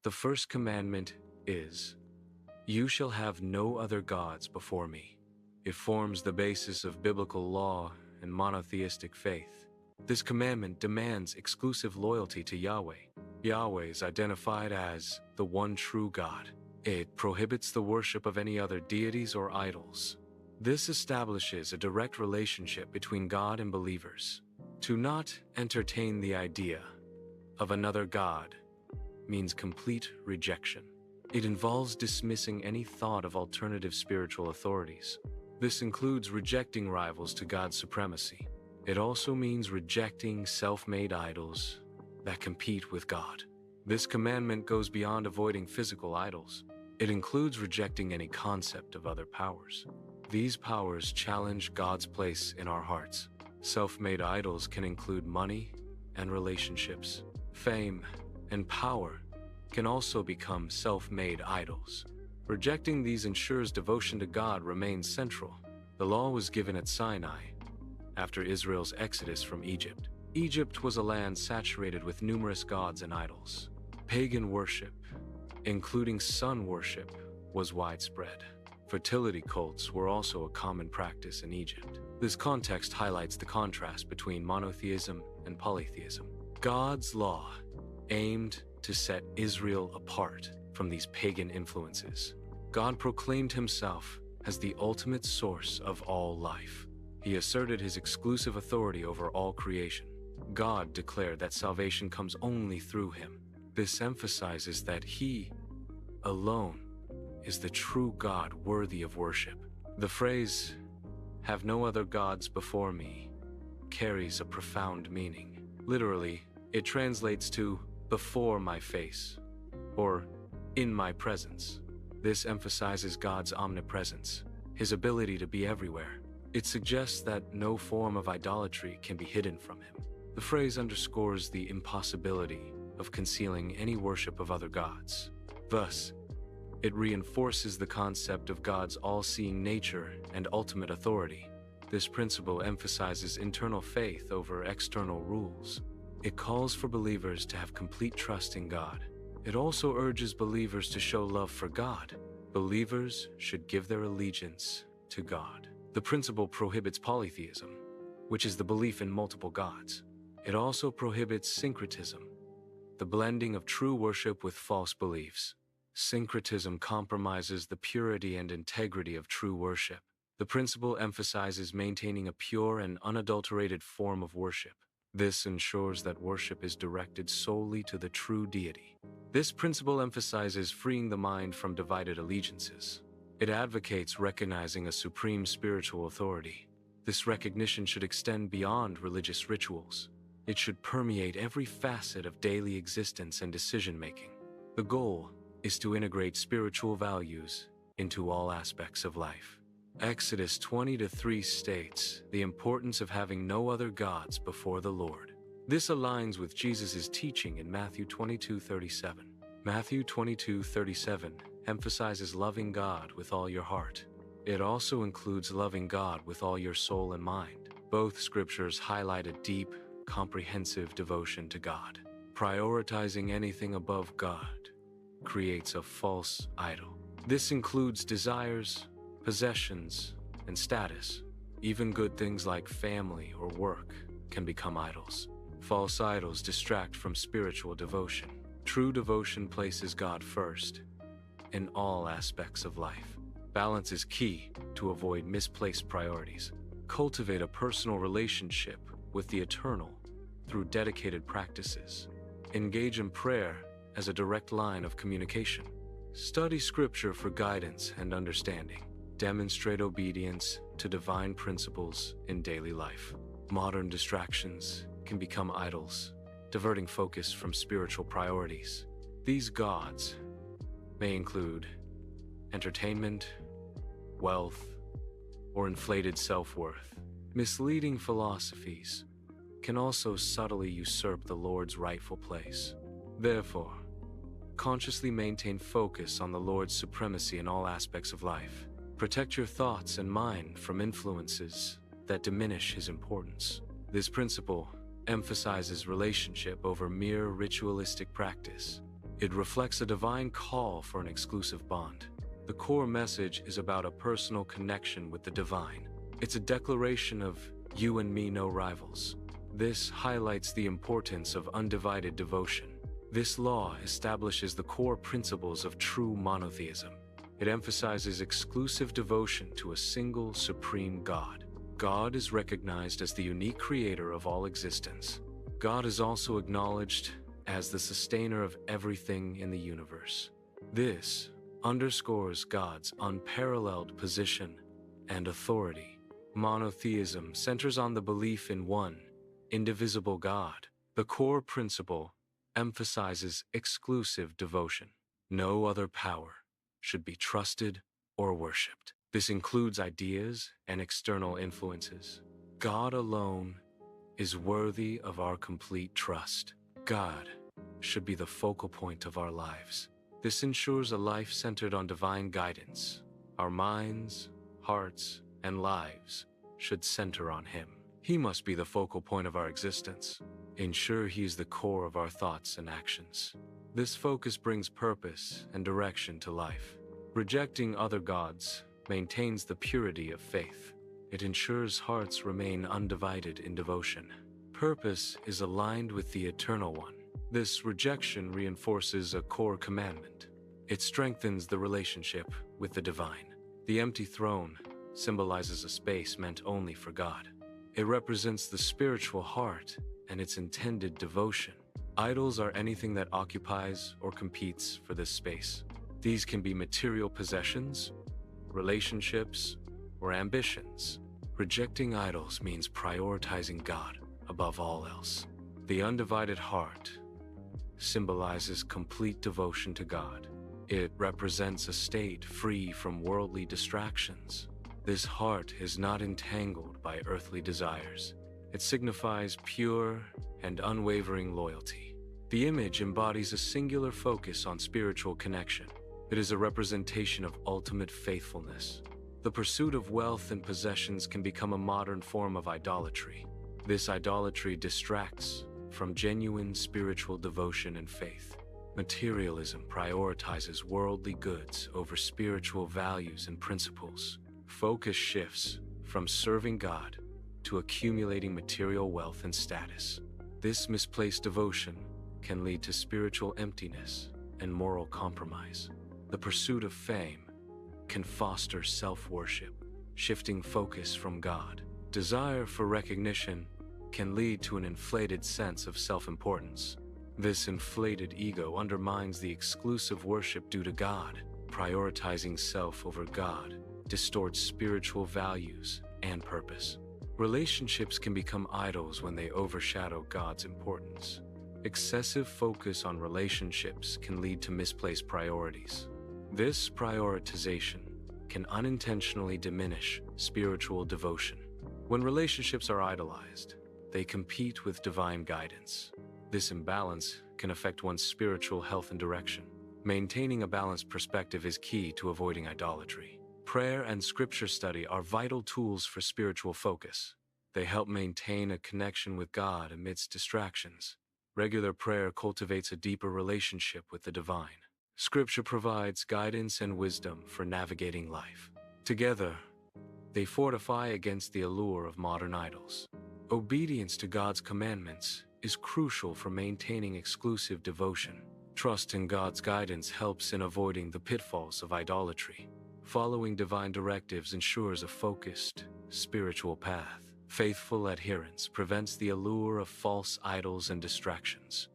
The first commandment is, "You shall have no other gods before me." It forms the basis of biblical law and monotheistic faith. This commandment demands exclusive loyalty to Yahweh. Yahweh is identified as the one true God. It prohibits the worship of any other deities or idols. This establishes a direct relationship between God and believers. To not entertain the idea of another God means complete rejection. It involves dismissing any thought of alternative spiritual authorities. This includes rejecting rivals to God's supremacy. It also means rejecting self-made idols that compete with God. This commandment goes beyond avoiding physical idols. It includes rejecting any concept of other powers. These powers challenge God's place in our hearts. Self-made idols can include money and relationships. Fame and power can also become self-made idols. Rejecting these ensures devotion to God remains central. The law was given at Sinai after Israel's exodus from Egypt. Egypt was a land saturated with numerous gods and idols. Pagan worship, including sun worship, was widespread. Fertility cults were also a common practice in Egypt. This context highlights the contrast between monotheism and polytheism. God's law aimed to set Israel apart from these pagan influences. God proclaimed himself as the ultimate source of all life. He asserted his exclusive authority over all creation. God declared that salvation comes only through him. This emphasizes that he alone is the true God worthy of worship. The phrase, "Have no other gods before me," carries a profound meaning. Literally, it translates to "before my face" or "in my presence." This emphasizes God's omnipresence, his ability to be everywhere. It suggests that no form of idolatry can be hidden from him. The phrase underscores the impossibility of concealing any worship of other gods. Thus, it reinforces the concept of God's all-seeing nature and ultimate authority. This principle emphasizes internal faith over external rules. It calls for believers to have complete trust in God. It also urges believers to show love for God. Believers should give their allegiance to God. The principle prohibits polytheism, which is the belief in multiple gods. It also prohibits syncretism, the blending of true worship with false beliefs. Syncretism compromises the purity and integrity of true worship. The principle emphasizes maintaining a pure and unadulterated form of worship. This ensures that worship is directed solely to the true deity. This principle emphasizes freeing the mind from divided allegiances. It advocates recognizing a supreme spiritual authority. This recognition should extend beyond religious rituals. It should permeate every facet of daily existence and decision-making. The goal is to integrate spiritual values into all aspects of life. Exodus 20:3 states the importance of having no other gods before the Lord. This aligns with Jesus' teaching in Matthew 22:37. Matthew 22:37 emphasizes loving God with all your heart. It also includes loving God with all your soul and mind. Both scriptures highlight a deep, comprehensive devotion to God. Prioritizing anything above God creates a false idol. This includes desires, possessions, and status. Even good things like family or work can become idols. False idols distract from spiritual devotion. True devotion places God first in all aspects of life. Balance is key to avoid misplaced priorities. Cultivate a personal relationship with the Eternal through dedicated practices. Engage in prayer as a direct line of communication. Study Scripture for guidance and understanding. Demonstrate obedience to divine principles in daily life. Modern distractions can become idols, diverting focus from spiritual priorities. These gods may include entertainment, wealth, or inflated self-worth. Misleading philosophies can also subtly usurp the Lord's rightful place. Therefore, consciously maintain focus on the Lord's supremacy in all aspects of life. Protect your thoughts and mind from influences that diminish his importance. This principle emphasizes relationship over mere ritualistic practice. It reflects a divine call for an exclusive bond. The core message is about a personal connection with the divine. It's a declaration of "you and me, no rivals." This highlights the importance of undivided devotion. This law establishes the core principles of true monotheism. It emphasizes exclusive devotion to a single supreme God. God is recognized as the unique creator of all existence. God is also acknowledged as the sustainer of everything in the universe. This underscores God's unparalleled position and authority. Monotheism centers on the belief in one, indivisible God. The core principle emphasizes exclusive devotion. No other power should be trusted or worshipped. This includes ideas and external influences. God alone is worthy of our complete trust. God should be the focal point of our lives. This ensures a life centered on divine guidance. Our minds, hearts, and lives should center on Him. He must be the focal point of our existence. Ensure He is the core of our thoughts and actions. This focus brings purpose and direction to life. Rejecting other gods maintains the purity of faith. It ensures hearts remain undivided in devotion. Purpose is aligned with the Eternal One. This rejection reinforces a core commandment. It strengthens the relationship with the divine. The empty throne symbolizes a space meant only for God. It represents the spiritual heart and its intended devotion. Idols are anything that occupies or competes for this space. These can be material possessions, relationships, or ambitions. Rejecting idols means prioritizing God above all else. The undivided heart symbolizes complete devotion to God. It represents a state free from worldly distractions. This heart is not entangled by earthly desires. It signifies pure and unwavering loyalty. The image embodies a singular focus on spiritual connection. It is a representation of ultimate faithfulness. The pursuit of wealth and possessions can become a modern form of idolatry. This idolatry distracts from genuine spiritual devotion and faith. Materialism prioritizes worldly goods over spiritual values and principles. Focus shifts from serving God to accumulating material wealth and status. This misplaced devotion can lead to spiritual emptiness and moral compromise. The pursuit of fame can foster self-worship, shifting focus from God. Desire for recognition can lead to an inflated sense of self-importance. This inflated ego undermines the exclusive worship due to God. Prioritizing self over God distorts spiritual values and purpose. Relationships can become idols when they overshadow God's importance. Excessive focus on relationships can lead to misplaced priorities. This prioritization can unintentionally diminish spiritual devotion. When relationships are idolized, they compete with divine guidance. This imbalance can affect one's spiritual health and direction. Maintaining a balanced perspective is key to avoiding idolatry. Prayer and scripture study are vital tools for spiritual focus. They help maintain a connection with God amidst distractions. Regular prayer cultivates a deeper relationship with the divine. Scripture provides guidance and wisdom for navigating life. Together, they fortify against the allure of modern idols. Obedience to God's commandments is crucial for maintaining exclusive devotion. Trust in God's guidance helps in avoiding the pitfalls of idolatry. Following divine directives ensures a focused, spiritual path. Faithful adherence prevents the allure of false idols and distractions.